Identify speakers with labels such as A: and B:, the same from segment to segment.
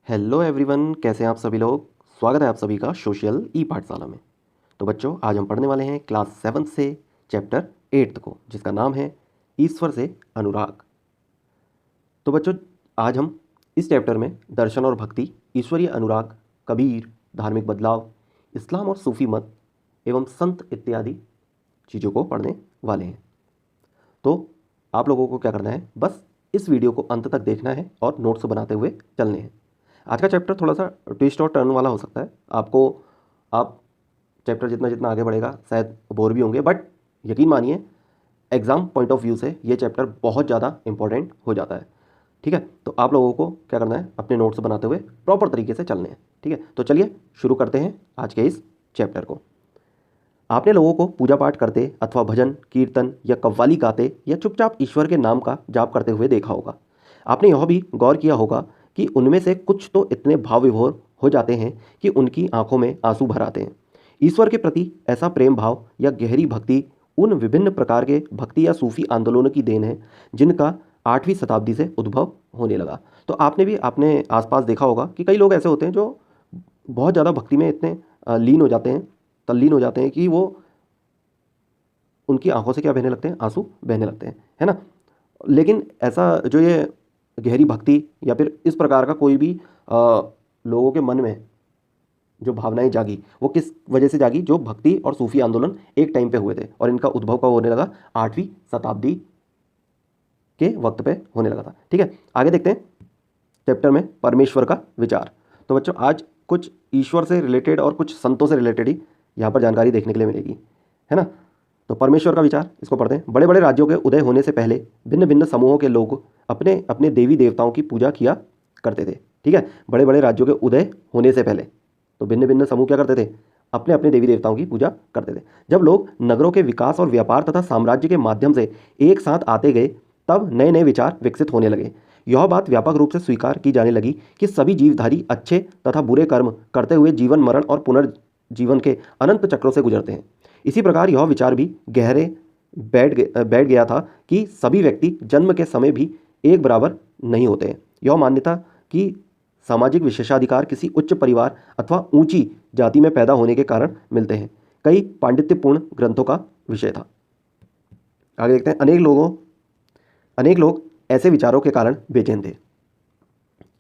A: Hello everyone, कैसे हैं आप सभी लोग। स्वागत है आप सभी का सोशल ई पाठशाला में। तो बच्चों, आज हम पढ़ने वाले हैं क्लास 7 से चैप्टर 8 को, जिसका नाम है ईश्वर से अनुराग। तो बच्चों, आज हम इस चैप्टर में दर्शन और भक्ति, ईश्वरीय अनुराग, कबीर, धार्मिक बदलाव, इस्लाम और सूफी मत एवं संत इत्यादि चीज़ों को पढ़ने वाले हैं। तो आप लोगों को क्या करना है, बस इस वीडियो को अंत तक देखना है और नोट्स बनाते हुए चलने हैं। आज का चैप्टर थोड़ा सा ट्विस्ट और टर्न वाला हो सकता है आपको। आप चैप्टर जितना जितना आगे बढ़ेगा शायद बोर भी होंगे, बट यकीन मानिए एग्ज़ाम पॉइंट ऑफ व्यू से ये चैप्टर बहुत ज़्यादा इंपॉर्टेंट हो जाता है। ठीक है, तो आप लोगों को क्या करना है, अपने नोट्स बनाते हुए प्रॉपर तरीके से चलने हैं। ठीक है, तो चलिए शुरू करते हैं आज के इस चैप्टर को। आपने लोगों को पूजा पाठ करते अथवा भजन कीर्तन या कव्वाली गाते या चुपचाप ईश्वर के नाम का जाप करते हुए देखा होगा। आपने यह भी गौर किया होगा कि उनमें से कुछ तो इतने भाव विभोर हो जाते हैं कि उनकी आंखों में आंसू भर आते हैं। ईश्वर के प्रति ऐसा प्रेम भाव या गहरी भक्ति उन विभिन्न प्रकार के भक्ति या सूफी आंदोलनों की देन है जिनका 8वीं शताब्दी से उद्भव होने लगा। तो आपने भी अपने आसपास देखा होगा कि कई लोग ऐसे होते हैं जो बहुत ज़्यादा भक्ति में इतने लीन हो जाते हैं, तल्लीन हो जाते हैं कि वो उनकी आंखों से क्या बहने लगते हैं, आंसू बहने लगते हैं, है ना। लेकिन ऐसा जो ये गहरी भक्ति या फिर इस प्रकार का कोई भी लोगों के मन में जो भावनाएं जागी, वो किस वजह से जागी, जो भक्ति और सूफी आंदोलन एक टाइम पे हुए थे और इनका उद्भव कब होने लगा, 8वीं शताब्दी के वक्त पे होने लगा था। ठीक है, आगे देखते हैं चैप्टर में परमेश्वर का विचार। तो बच्चों, आज कुछ ईश्वर से रिलेटेड और कुछ संतों से रिलेटेड ही यहाँ पर जानकारी देखने के लिए मिलेगी, है ना। तो परमेश्वर का विचार, इसको पढ़ते हैं। बड़े बड़े राज्यों के उदय होने से पहले भिन्न भिन्न समूहों के लोग अपने अपने देवी देवताओं की पूजा किया करते थे। ठीक है, बड़े बड़े राज्यों के उदय होने से पहले तो भिन्न भिन्न समूह क्या करते थे, अपने अपने देवी देवताओं की पूजा करते थे। जब लोग नगरों के विकास और व्यापार तथा साम्राज्य के माध्यम से एक साथ आते गए, तब नए नए विचार विकसित होने लगे। यह बात व्यापक रूप से स्वीकार की जाने लगी कि सभी जीवधारी अच्छे तथा बुरे कर्म करते हुए जीवन मरण और पुनर्जीवन के अनंत चक्रों से गुजरते हैं। इसी प्रकार यह विचार भी गहरे बैठ गया था कि सभी व्यक्ति जन्म के समय भी एक बराबर नहीं होते हैं। यह मान्यता कि सामाजिक विशेषाधिकार किसी उच्च परिवार अथवा ऊंची जाति में पैदा होने के कारण मिलते हैं, कई पांडित्यपूर्ण ग्रंथों का विषय था। आगे देखते हैं। अनेक लोग ऐसे विचारों के कारण बेचैन थे,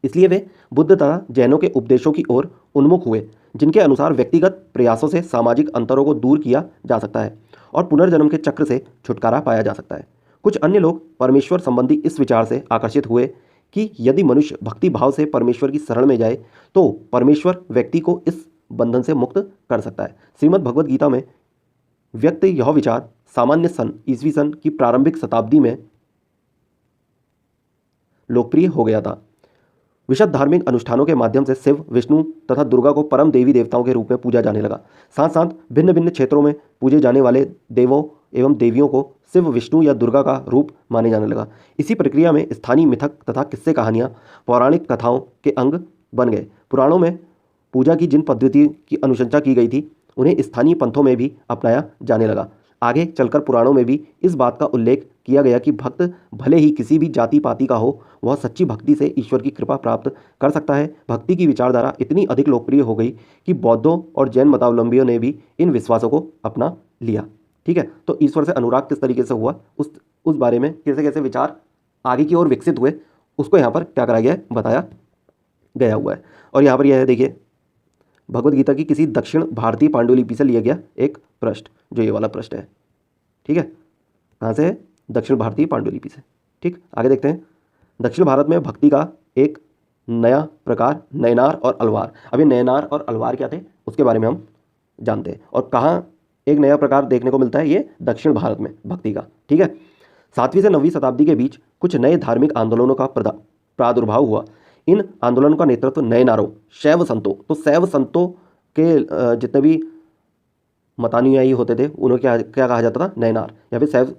A: इसलिए वे बुद्ध तथा जैनों के उपदेशों की ओर उन्मुख हुए, जिनके अनुसार व्यक्तिगत प्रयासों से सामाजिक अंतरों को दूर किया जा सकता है और पुनर्जन्म के चक्र से छुटकारा पाया जा सकता है। कुछ अन्य लोग परमेश्वर संबंधी इस विचार से आकर्षित हुए कि यदि मनुष्य भक्ति भाव से परमेश्वर की शरण में जाए तो परमेश्वर व्यक्ति को इस बंधन से मुक्त कर सकता है। श्रीमद् भगवद गीता में व्यक्त यह विचार सामान्य सन ईस्वी सन की प्रारंभिक शताब्दी में लोकप्रिय हो गया था। विशद धार्मिक अनुष्ठानों के माध्यम से शिव, विष्णु तथा दुर्गा को परम देवी देवताओं के रूप में पूजा जाने लगा। साथ साथ भिन्न भिन्न क्षेत्रों में पूजे जाने वाले देवों एवं देवियों को शिव, विष्णु या दुर्गा का रूप माने जाने लगा। इसी प्रक्रिया में स्थानीय मिथक तथा किस्से कहानियाँ पौराणिक कथाओं के अंग बन गए। पुराणों में पूजा की जिन पद्धति की अनुशंसा की गई थी, उन्हें स्थानीय पंथों में भी अपनाया जाने लगा। आगे चलकर पुराणों में भी इस बात का उल्लेख किया गया कि भक्त भले ही किसी भी जाति पाति का हो, वह सच्ची भक्ति से ईश्वर की कृपा प्राप्त कर सकता है। भक्ति की विचारधारा इतनी अधिक लोकप्रिय हो गई कि बौद्धों और जैन मतावलंबियों ने भी इन विश्वासों को अपना लिया। ठीक है, तो ईश्वर से अनुराग किस तरीके से हुआ, उस बारे में कैसे कैसे विचार आगे की ओर विकसित हुए, उसको यहाँ पर क्या कराया गया है, बताया गया हुआ है। और यहाँ पर यह है, देखिए, भगवद गीता की किसी दक्षिण भारतीय पांडुलिपि से लिया गया एक पृष्ठ, जो ये वाला पृष्ठ है। ठीक है, कहाँ से है, दक्षिण भारतीय पांडुलिपि से। ठीक, आगे देखते हैं। दक्षिण भारत में भक्ति का एक नया प्रकार नयनार और अलवार। अभी नयनार और अलवार क्या थे, उसके बारे में हम जानते हैं। और कहाँ एक नया प्रकार देखने को मिलता है, ये दक्षिण भारत में भक्ति का। ठीक है, 7वीं से 9वीं शताब्दी के बीच कुछ नए धार्मिक आंदोलनों का प्रादुर्भाव हुआ। इन आंदोलनों का नेतृत्व नयनारों, शैव संतों, तो शैव संतों के जितने भी मतानुयायी होते थे उन्हें क्या क्या कहा जाता था, नयनार, या फिर शैव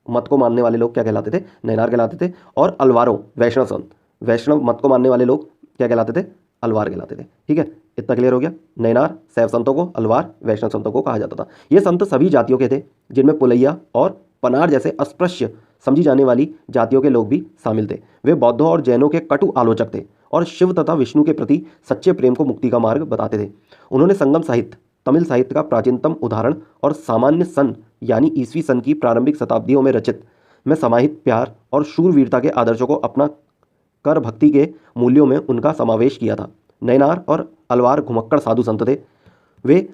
A: मत को मानने वाले लोग क्या कहलाते थे, नयनार कहलाते थे। और अलवारों, वैष्णव संत, वैष्णव मत को मानने वाले लोग क्या कहलाते थे, अलवार कहलाते थे। ठीक है, इतना क्लियर हो गया। नयनार शैव संतों को, अलवार वैष्णव संतों को कहा जाता था। ये संत सभी जातियों के थे, जिनमें पुलैया और पनार जैसे अस्पृश्य समझी जाने वाली जातियों के लोग भी शामिल थे। वे बौद्धों और जैनों के कटु आलोचक थे और शिव तथा विष्णु के प्रति सच्चे प्रेम को मुक्ति का मार्ग बताते थे। उन्होंने संगम साहित्य, तमिल साहित्य का प्राचीनतम उदाहरण और सामान्य सन यानी ईस्वी सन की प्रारंभिक शताब्दियों में रचित में समाहित प्यार और शूरवीरता के आदर्शों को अपना कर भक्ति के मूल्यों में उनका समावेश किया था। नैनार और अलवार घुमक्कड़ साधु संत थे। वे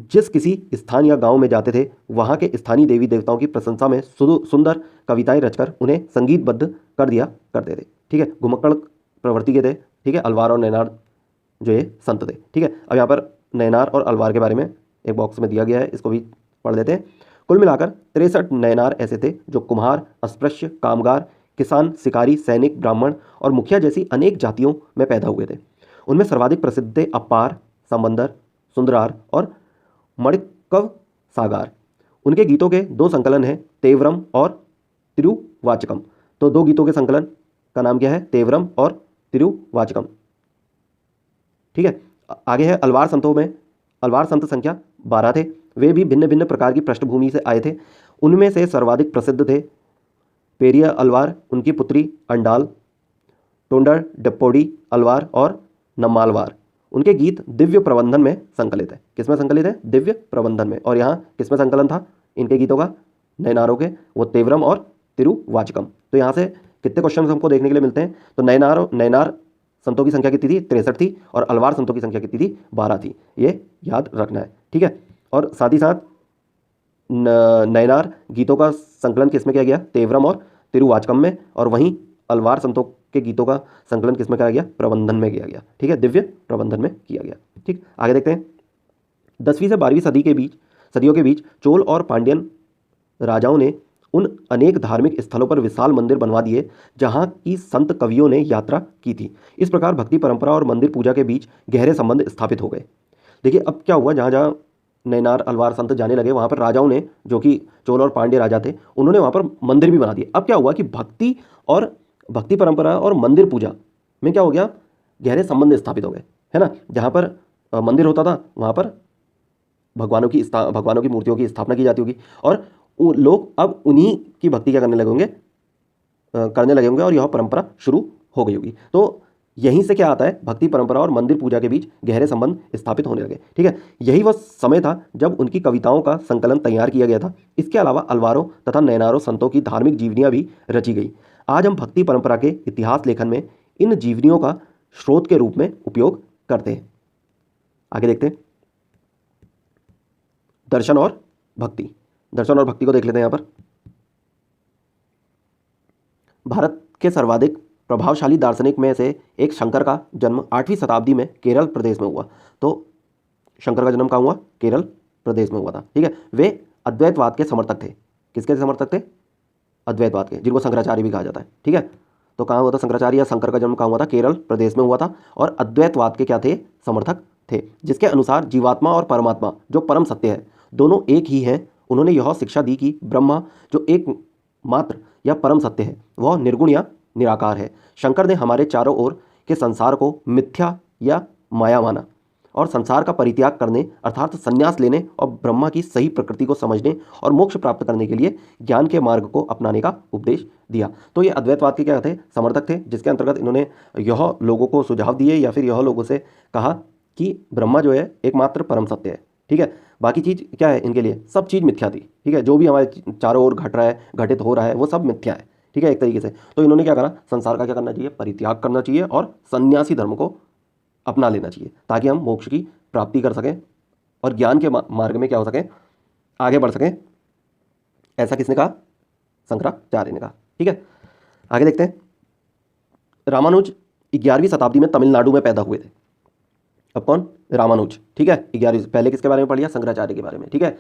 A: जिस किसी स्थान या गांव में जाते थे वहां के स्थानीय देवी देवताओं की प्रशंसा में सुंदर कविताएं रचकर उन्हें संगीतबद्ध कर दिया करते थे। ठीक है, घुमक्कड़ प्रवृत्ति के थे। ठीक है, अलवार और नैनार जो ये संत थे। ठीक है, अब यहाँ पर नैनार और अलवार के बारे में एक बॉक्स में दिया गया है, इसको भी पढ़ लेते हैं। कुल मिलाकर 63 नैनार ऐसे थे जो कुम्हार, अस्पृश्य, कामगार, किसान, शिकारी, सैनिक, ब्राह्मण और मुखिया जैसी अनेक जातियों में पैदा हुए थे। उनमें सर्वाधिक प्रसिद्ध थे अपार, समंदर, सुंदरार और मणिक्कव सागार। उनके गीतों के 2 संकलन हैं, तेवरम और तिरुवाचकम। तो 2 गीतों के संकलन का नाम क्या है? तेवरम और तिरुवाचकम। ठीक है, आगे है अलवार संतों में। अलवार संत संख्या 12 थे। वे भी भिन्न भिन्न प्रकार की पृष्ठभूमि से आए थे। उनमें से सर्वाधिक प्रसिद्ध थे पेरिया अलवार, उनकी पुत्री अंडाल, टोंडर डप्पोडी अलवार और नम्मालवार। उनके गीत दिव्य प्रबंधन में संकलित है। किसमें संकलित है? दिव्य प्रबंधन में। और यहाँ किसमें संकलन था इनके गीतों का? नैनारों के, वो तेवरम और तिरुवाचकम। तो यहाँ से कितने क्वेश्चन हमको देखने के लिए मिलते हैं? तो नैनार संतों की संख्या कितनी थी? 63 थी। और अलवार संतों की संख्या कितनी थी? 12 थी। ये याद रखना है। ठीक है, और साथ ही साथ नैनार गीतों का संकलन किसमें किया गया? तेवरम और तिरुवाचकम में। और वहीं अलवार संतों के गीतों का संकलन किसमें किया गया? प्रबंधन में किया गया। ठीक है, दिव्य प्रबंधन में किया गया। ठीक, आगे देखते हैं। 10वीं से 12वीं सदियों के बीच चोल और पांड्यन राजाओं ने उन अनेक धार्मिक स्थलों पर विशाल मंदिर बनवा दिए जहां की संत कवियों ने यात्रा की थी। इस प्रकार भक्ति परंपरा और मंदिर पूजा के बीच गहरे संबंध स्थापित हो गए। देखिए अब क्या हुआ, जहाँ जहाँ नैनार अलवार संत जाने लगे वहाँ पर राजाओं ने, जो कि चोल और पांड्य राजा थे, उन्होंने वहाँ पर मंदिर भी बना दिए। अब क्या हुआ कि भक्ति परंपरा और मंदिर पूजा में क्या हो गया? गहरे संबंध स्थापित हो गए, है ना। जहाँ पर मंदिर होता था वहाँ पर भगवानों की मूर्तियों की स्थापना की जाती होगी और लोग अब उन्हीं की भक्ति क्या करने लगे होंगे और यह परंपरा शुरू हो गई होगी। तो यहीं से क्या आता है? भक्ति परंपरा और मंदिर पूजा के बीच गहरे संबंध स्थापित होने लगे। ठीक है, यही वह समय था जब उनकी कविताओं का संकलन तैयार किया गया था। इसके अलावा अलवारों तथा नैनारों संतों की धार्मिक जीवनियाँ भी रची गई। आज हम भक्ति परंपरा के इतिहास लेखन में इन जीवनियों का स्रोत के रूप में उपयोग करते हैं। आगे देखते हैं दर्शन और भक्ति। दर्शन और भक्ति को देख लेते हैं। यहाँ पर भारत के सर्वाधिक प्रभावशाली दार्शनिक में से एक शंकर का जन्म 8वीं शताब्दी में केरल प्रदेश में हुआ। तो शंकर का जन्म कहाँ हुआ? केरल प्रदेश में हुआ था। ठीक है, वे अद्वैतवाद के समर्थक थे। किसके समर्थक थे? अद्वैतवाद के, जिनको शंकराचार्य भी कहा जाता है। ठीक है, तो कहाँ हुआ था शंकराचार्य या शंकर का जन्म कहाँ हुआ था? केरल प्रदेश में हुआ था। और अद्वैतवाद के क्या थे? समर्थक थे, जिसके अनुसार जीवात्मा और परमात्मा जो परम सत्य है दोनों एक ही हैं। उन्होंने यह शिक्षा दी कि ब्रह्मा जो एक मात्र या परम सत्य है वह निर्गुण या निराकार है। शंकर ने हमारे चारों ओर के संसार को मिथ्या या माया माना और संसार का परित्याग करने अर्थात संन्यास लेने और ब्रह्मा की सही प्रकृति को समझने और मोक्ष प्राप्त करने के लिए ज्ञान के मार्ग को अपनाने का उपदेश दिया। तो ये अद्वैतवाद के क्या थे? समर्थक थे, जिसके अंतर्गत इन्होंने यह लोगों को सुझाव दिए या फिर यह लोगों से कहा कि ब्रह्मा जो है एकमात्र परम सत्य है। ठीक है, बाकी चीज़ क्या है? इनके लिए सब चीज़ मिथ्या थी। ठीक है, जो भी हमारे चारों ओर घट रहा है, घटित हो रहा है, वो सब मिथ्या है। ठीक है, एक तरीके से। तो इन्होंने क्या करा? संसार का क्या करना चाहिए? परित्याग करना चाहिए और सन्यासी धर्म को अपना लेना चाहिए ताकि हम मोक्ष की प्राप्ति कर सकें और ज्ञान के मार्ग में क्या हो सके? आगे बढ़ सकें। ऐसा किसने कहा? शंकराचार्य ने कहा। ठीक है, आगे देखते हैं। रामानुज 11वीं शताब्दी में तमिलनाडु में पैदा हुए थे। अब कौन? रामानुज। ठीक है, 11वीं। पहले किसके बारे में पढ़ लिया? शंकराचार्य के बारे में। ठीक है,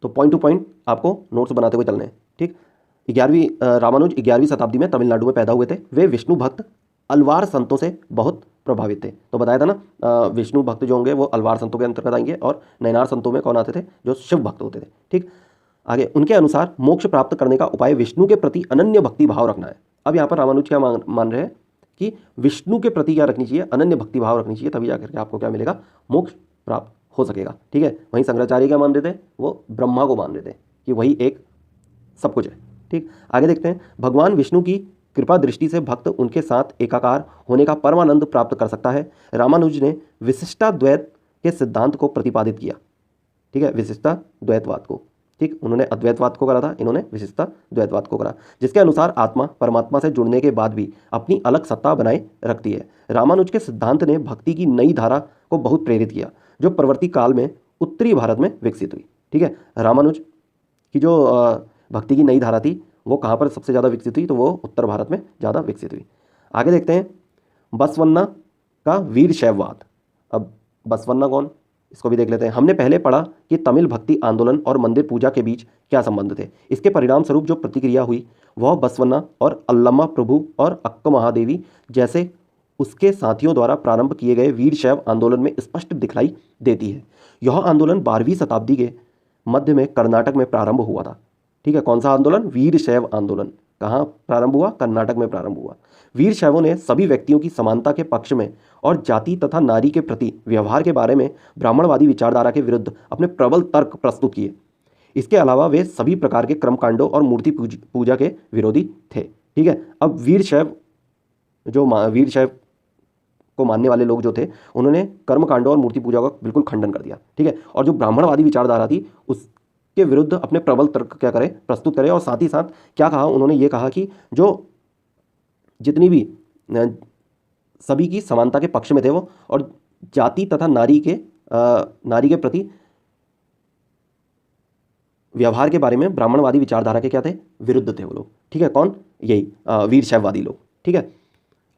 A: तो पॉइंट टू पॉइंट आपको नोट्स बनाते हुए चलने हैं। ठीक, रामानुज 11वीं शताब्दी में तमिलनाडु में पैदा हुए थे। वे विष्णु भक्त अलवार संतों से बहुत प्रभावित थे। तो बताया था ना, विष्णु भक्त जो होंगे वो अलवार संतों के अंतर्गत आएंगे और नैनार संतों में कौन आते थे? जो शिव भक्त होते थे। ठीक, आगे उनके अनुसार मोक्ष प्राप्त करने का उपाय विष्णु के प्रति अनन्य भक्ति भाव रखना है। अब यहाँ पर रामानुज क्या मान रहे हैं कि विष्णु के प्रति क्या रखनी चाहिए? अनन्य भक्ति भाव रखनी चाहिए, तभी जाकर के आपको क्या मिलेगा? मोक्ष प्राप्त हो सकेगा। ठीक है, वहीं शंकराचार्य क्या मान रहे थे? वो ब्रह्मा को मान रहे थे कि वही एक सब कुछ है। ठीक, आगे देखते हैं। भगवान विष्णु की कृपा दृष्टि से भक्त उनके साथ एकाकार होने का परमानंद प्राप्त कर सकता है। रामानुज ने विशिष्टाद्वैत के सिद्धांत को प्रतिपादित किया। ठीक है, विशिष्टाद्वैतवाद को। ठीक, उन्होंने अद्वैतवाद को करा था, इन्होंने विशिष्टाद्वैतवाद को करा, जिसके अनुसार आत्मा परमात्मा से जुड़ने के बाद भी अपनी अलग सत्ता बनाए रखती है। रामानुज के सिद्धांत ने भक्ति की नई धारा को बहुत प्रेरित किया, जो परवर्ती काल में उत्तरी भारत में विकसित हुई। ठीक है, रामानुज की जो भक्ति की नई धारा थी वो कहाँ पर सबसे ज़्यादा विकसित हुई, तो वो उत्तर भारत में ज़्यादा विकसित हुई। आगे देखते हैं बसवन्ना का वीर शैववाद। अब बसवन्ना कौन, इसको भी देख लेते हैं। हमने पहले पढ़ा कि तमिल भक्ति आंदोलन और मंदिर पूजा के बीच क्या संबंध थे। इसके परिणाम स्वरूप जो प्रतिक्रिया हुई वह बसवन्ना और अल्लमा प्रभु और अक्क महादेवी जैसे उसके साथियों द्वारा प्रारंभ किए गए वीर शैव आंदोलन में स्पष्ट दिखलाई देती है। यह आंदोलन 12वीं शताब्दी के मध्य में कर्नाटक में प्रारंभ हुआ था। ठीक है, कौन सा आंदोलन, वीर शैव आंदोलन। कहाँ प्रारंभ हुआ, कर्नाटक में प्रारंभ हुआ। वीर शैवों ने सभी व्यक्तियों की समानता के पक्ष में और जाति तथा नारी के प्रति व्यवहार के बारे में ब्राह्मणवादी विचारधारा के विरुद्ध अपने प्रबल तर्क प्रस्तुत किए। इसके अलावा वे सभी प्रकार के कर्मकांडों और मूर्ति पूजा के विरोधी थे। ठीक है, अब वीर शैव को मानने वाले लोग जो थे उन्होंने कर्मकांडों और मूर्ति पूजा का बिल्कुल खंडन कर दिया। ठीक है, और जो ब्राह्मणवादी विचारधारा थी उसके विरुद्ध अपने प्रबल तर्क क्या करें, प्रस्तुत करें। और साथ ही साथ क्या कहा उन्होंने, ये कहा कि जो जितनी भी सभी की समानता के पक्ष में थे वो, और जाति तथा नारी के प्रति व्यवहार के बारे में ब्राह्मणवादी विचारधारा के क्या थे, विरुद्ध थे वो लोग। ठीक है, कौन, यही वीर शैववादी लोग। ठीक है,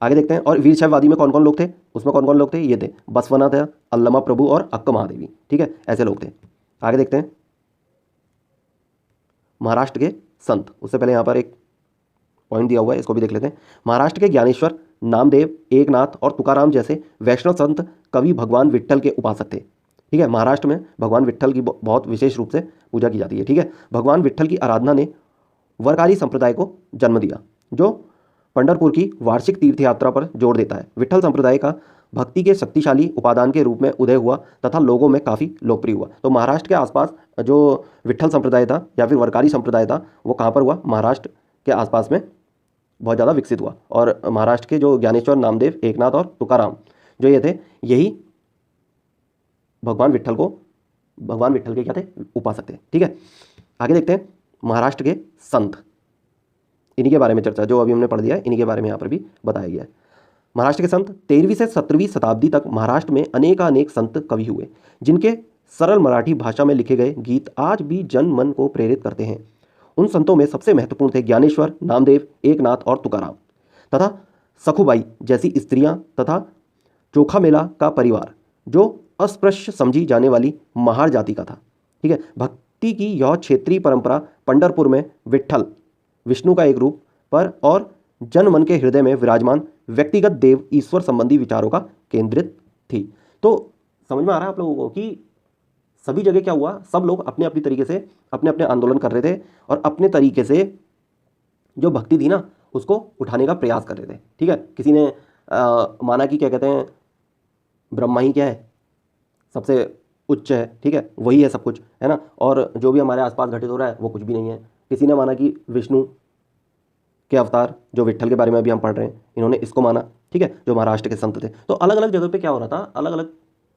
A: आगे देखते हैं। और वीर शैववादी में कौन कौन लोग थे, उसमें कौन कौन लोग थे, ये थे बसवन्ना था, अल्लमा प्रभु और अक्क महादेवी। ठीक है, ऐसे लोग थे। आगे देखते हैं महाराष्ट्र के संत। उससे पहले यहाँ पर एक पॉइंट दिया हुआ है, इसको भी देख लेते हैं। महाराष्ट्र के ज्ञानेश्वर, नामदेव, एकनाथ और तुकाराम जैसे वैष्णव संत कवि भगवान विट्ठल के उपासक थे। ठीक है, महाराष्ट्र में भगवान विट्ठल की बहुत विशेष रूप से पूजा की जाती है। ठीक है, भगवान विट्ठल की आराधना ने वरकारी संप्रदाय को जन्म दिया, जो पंढरपुर की वार्षिक तीर्थ यात्रा पर जोर देता है। विट्ठल संप्रदाय का भक्ति के शक्तिशाली उपादान के रूप में उदय हुआ तथा लोगों में काफ़ी लोकप्रिय हुआ। तो महाराष्ट्र के आसपास जो विट्ठल संप्रदाय था या फिर वरकारी संप्रदाय था वो कहाँ पर हुआ, महाराष्ट्र के आसपास में बहुत ज़्यादा विकसित हुआ। और महाराष्ट्र के जो ज्ञानेश्वर, नामदेव, एकनाथ और तुकाराम जो ये थे, यही भगवान विट्ठल के क्या थे, उपासक थे। ठीक है, आगे देखते हैं महाराष्ट्र के संत, इन्हीं के बारे में चर्चा, जो अभी हमने पढ़ दिया है इन्हीं के बारे में यहाँ पर भी बताया गया है। महाराष्ट्र के संत 13वीं से 17वीं शताब्दी तक महाराष्ट्र में अनेकानेक संत कवि हुए, जिनके सरल मराठी भाषा में लिखे गए गीत आज भी जन मन को प्रेरित करते हैं। उन संतों में सबसे महत्वपूर्ण थे ज्ञानेश्वर, नामदेव, एकनाथ और तुकाराम तथा सखुबाई जैसी स्त्रियां तथा चोखा मेला का परिवार, जो अस्पृश्य समझी जाने वाली महार जाति का था। ठीक है, भक्ति की यह क्षेत्रीय परंपरा पंढरपुर में विट्ठल, विष्णु का एक रूप पर और जनमन के हृदय में विराजमान व्यक्तिगत देव ईश्वर संबंधी विचारों का केंद्रित थी। तो समझ में आ रहा है आप लोगों को कि सभी जगह क्या हुआ, सब लोग अपने अपनी तरीके से अपने अपने आंदोलन कर रहे थे और अपने तरीके से जो भक्ति थी ना उसको उठाने का प्रयास कर रहे थे। ठीक है, किसी ने माना कि क्या कहते हैं, ब्रह्मा ही क्या है, सबसे उच्च है। ठीक है, वही है सब कुछ, है ना, और जो भी हमारे आसपास घटित हो रहा है वो कुछ भी नहीं है। किसी ने माना कि विष्णु के अवतार, जो विट्ठल के बारे में अभी हम पढ़ रहे हैं, इन्होंने इसको माना। ठीक है, जो महाराष्ट्र के संत थे। तो अलग अलग जगह पे क्या हो रहा था, अलग अलग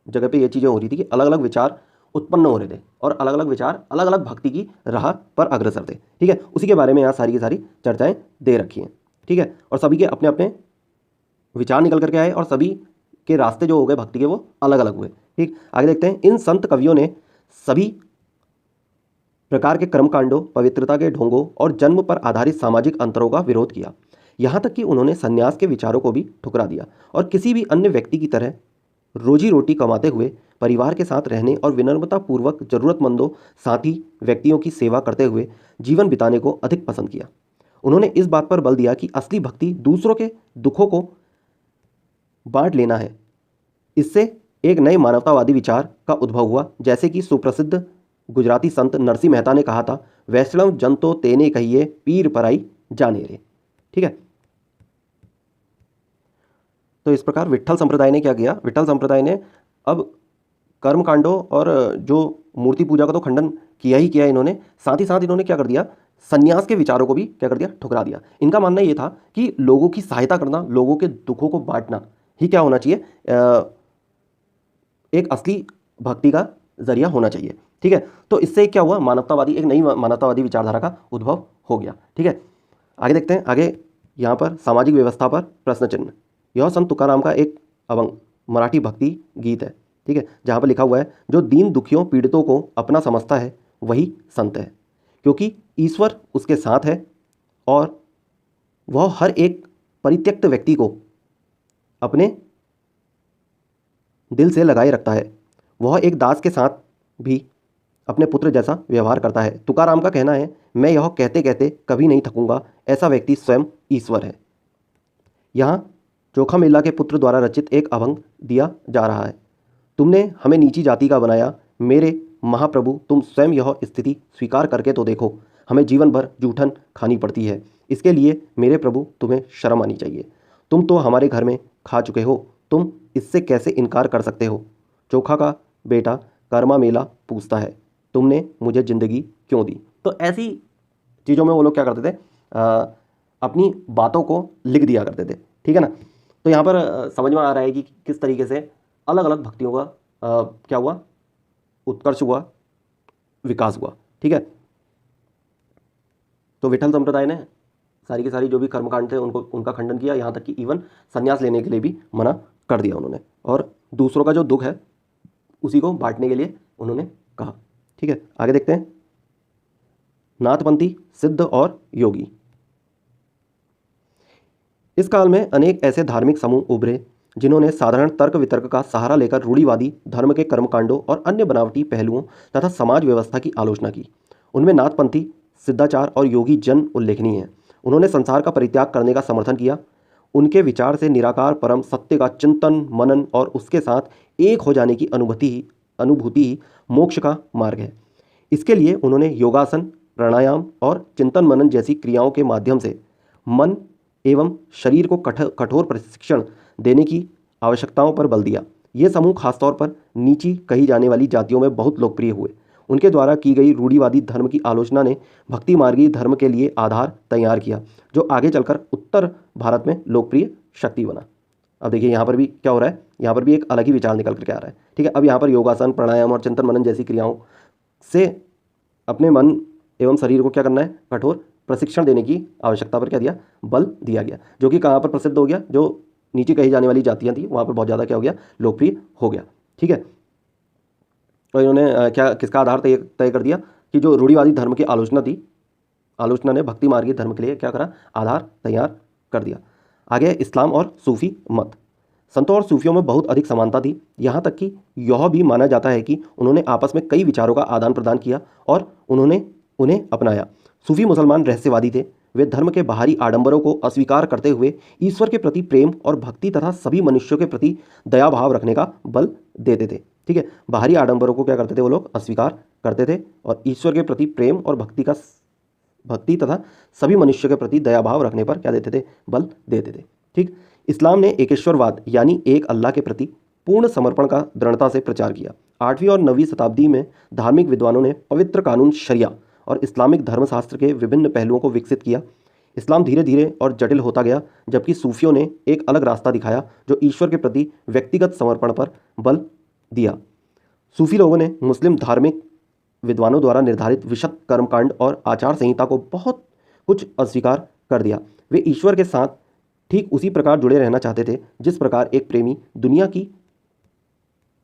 A: जगह पे ये चीज़ें हो रही थी कि अलग अलग विचार उत्पन्न हो रहे थे और अलग अलग विचार अलग अलग भक्ति की राह पर अग्रसर थे। ठीक है, उसी के बारे में यहाँ सारी की सारी चर्चाएं दे रखी हैं। ठीक है, और सभी के अपने अपने विचार निकल करके आए और सभी के रास्ते जो हो गए भक्ति के वो अलग अलग हुए। ठीक, आगे देखते हैं। इन संत कवियों ने सभी प्रकार के कर्मकांडों, पवित्रता के ढोंगों और जन्म पर आधारित सामाजिक अंतरों का विरोध किया। यहाँ तक कि उन्होंने संन्यास के विचारों को भी ठुकरा दिया और किसी भी अन्य व्यक्ति की तरह रोजी रोटी कमाते हुए परिवार के साथ रहने और विनम्रतापूर्वक जरूरतमंदों साथी व्यक्तियों की सेवा करते हुए जीवन बिताने को अधिक पसंद किया। उन्होंने इस बात पर बल दिया कि असली भक्ति दूसरों के दुखों को बांट लेना है। इससे एक नए मानवतावादी विचार का उद्भव हुआ, जैसे कि सुप्रसिद्ध गुजराती संत नरसिंह मेहता ने कहा था, वैष्णव जन तो तेने कहिए, पीर पराई जाने रे। ठीक है, तो इस प्रकार विट्ठल संप्रदाय ने क्या किया, विट्ठल संप्रदाय ने अब कर्मकांडों और जो मूर्ति पूजा का तो खंडन किया ही किया इन्होंने, साथ ही साथ इन्होंने क्या कर दिया, संन्यास के विचारों को भी क्या कर दिया, ठुकरा दिया। इनका मानना ये था कि लोगों की सहायता करना, लोगों के दुखों को बांटना ही क्या होना चाहिए, एक असली भक्ति का जरिया होना चाहिए। ठीक है, तो इससे क्या हुआ, मानवतावादी, एक नई मानवतावादी विचारधारा का उद्भव हो गया। ठीक है, आगे देखते हैं। आगे यहाँ पर सामाजिक व्यवस्था पर प्रश्न चिन्ह। यह संत तुकाराम का एक अभंग मराठी भक्ति गीत है। ठीक है, जहाँ पर लिखा हुआ है, जो दीन दुखियों पीड़ितों को अपना समझता है वही संत है, क्योंकि ईश्वर उसके साथ है और वह हर एक परित्यक्त व्यक्ति को अपने दिल से लगाए रखता है। वह एक दास के साथ भी अपने पुत्र जैसा व्यवहार करता है। तुकाराम का कहना है, मैं यह कहते कहते कभी नहीं थकूंगा, ऐसा व्यक्ति स्वयं ईश्वर है। यहाँ चोखा मेला के पुत्र द्वारा रचित एक अभंग दिया जा रहा है। तुमने हमें नीची जाति का बनाया, मेरे महाप्रभु तुम स्वयं यह स्थिति स्वीकार करके तो देखो, हमें जीवन भर जूठन खानी पड़ती है, इसके लिए मेरे प्रभु तुम्हें शर्म आनी चाहिए। तुम तो हमारे घर में खा चुके हो, तुम इससे कैसे इनकार कर सकते हो। चोखा का बेटा कर्मा मेला पूछता है, तुमने मुझे ज़िंदगी क्यों दी। तो ऐसी चीज़ों में वो लोग क्या करते थे, अपनी बातों को लिख दिया करते थे। ठीक है ना, तो यहाँ पर समझ में आ रहा है कि किस तरीके से अलग अलग भक्तियों का क्या हुआ, उत्कर्ष हुआ, विकास हुआ। ठीक है, तो विठल संप्रदाय ने सारी की सारी जो भी कर्मकांड थे उनका खंडन किया, यहाँ तक कि इवन संन्यास लेने के लिए भी मना कर दिया उन्होंने, और दूसरों का जो दुख है उसी को बांटने के लिए उन्होंने कहा। ठीक है, आगे देखते हैं। नाथपंथी, सिद्ध और योगी। इस काल में अनेक ऐसे धार्मिक समूह उभरे जिन्होंने साधारण तर्क वितर्क का सहारा लेकर रूढ़िवादी धर्म के कर्मकांडों और अन्य बनावटी पहलुओं तथा समाज व्यवस्था की आलोचना की। उनमें नाथपंथी, सिद्धाचार और योगी जन उल्लेखनीय हैं। उन्होंने संसार का परित्याग करने का समर्थन किया। उनके विचार से निराकार परम सत्य का चिंतन मनन और उसके साथ एक हो जाने की अनुभूति ही मोक्ष का मार्ग है। इसके लिए उन्होंने योगासन, प्राणायाम और चिंतन मनन जैसी क्रियाओं के माध्यम से मन एवं शरीर को कठोर प्रशिक्षण देने की आवश्यकताओं पर बल दिया। ये समूह खासतौर पर नीची कही जाने वाली जातियों में बहुत लोकप्रिय हुए। उनके द्वारा की गई रूढ़िवादी धर्म की आलोचना ने भक्ति मार्गी धर्म के लिए आधार तैयार किया, जो आगे चलकर उत्तर भारत में लोकप्रिय शक्ति बना। अब देखिए यहाँ पर भी क्या हो रहा है, यहाँ पर भी एक अलग ही विचार निकल करके आ रहा है। ठीक है, अब यहाँ पर योगासन, प्राणायाम और चिंतन मनन जैसी क्रियाओं से अपने मन एवं शरीर को क्या करना है, कठोर प्रशिक्षण देने की आवश्यकता पर क्या दिया, बल दिया गया, जो कि कहाँ पर प्रसिद्ध हो गया, जो नीचे कही जाने वाली जातियाँ थी वहाँ पर बहुत ज़्यादा क्या हो गया, लोकप्रिय हो गया। ठीक है, और इन्होंने क्या किसका आधार तय कर दिया कि जो रूढ़िवादी धर्म की आलोचना थी, आलोचना ने भक्ति मार्गी धर्म के लिए क्या करा, आधार तैयार कर दिया। आगे इस्लाम और सूफी मत। संतों और सूफियों में बहुत अधिक समानता थी, यहाँ तक कि यह भी माना जाता है कि उन्होंने आपस में कई विचारों का आदान प्रदान किया और उन्होंने उन्हें अपनाया। सूफी मुसलमान रहस्यवादी थे। वे धर्म के बाहरी आडंबरों को अस्वीकार करते हुए ईश्वर के प्रति प्रेम और भक्ति तथा सभी मनुष्यों के प्रति दया भाव रखने का बल देते थे। ठीक है, बाहरी आडंबरों को क्या करते थे, वो लोग अस्वीकार करते थे और ईश्वर के प्रति प्रेम और भक्ति तथा सभी मनुष्य के प्रति दया भाव रखने पर क्या देते थे, बल देते थे। ठीक, इस्लाम ने एकेश्वरवाद यानी एक अल्लाह के प्रति पूर्ण समर्पण का दृढ़ता से प्रचार किया। 8वीं और 9वीं शताब्दी में धार्मिक विद्वानों ने पवित्र कानून शरिया और इस्लामिक धर्मशास्त्र के विभिन्न पहलुओं को विकसित किया। इस्लाम धीरे धीरे और जटिल होता गया, जबकि सूफियों ने एक अलग रास्ता दिखाया जो ईश्वर के प्रति व्यक्तिगत समर्पण पर बल दिया। सूफी लोगों ने मुस्लिम धार्मिक विद्वानों द्वारा निर्धारित विशद कर्मकांड और आचार संहिता को बहुत कुछ अस्वीकार कर दिया। वे ईश्वर के साथ ठीक उसी प्रकार जुड़े रहना चाहते थे जिस प्रकार एक प्रेमी दुनिया की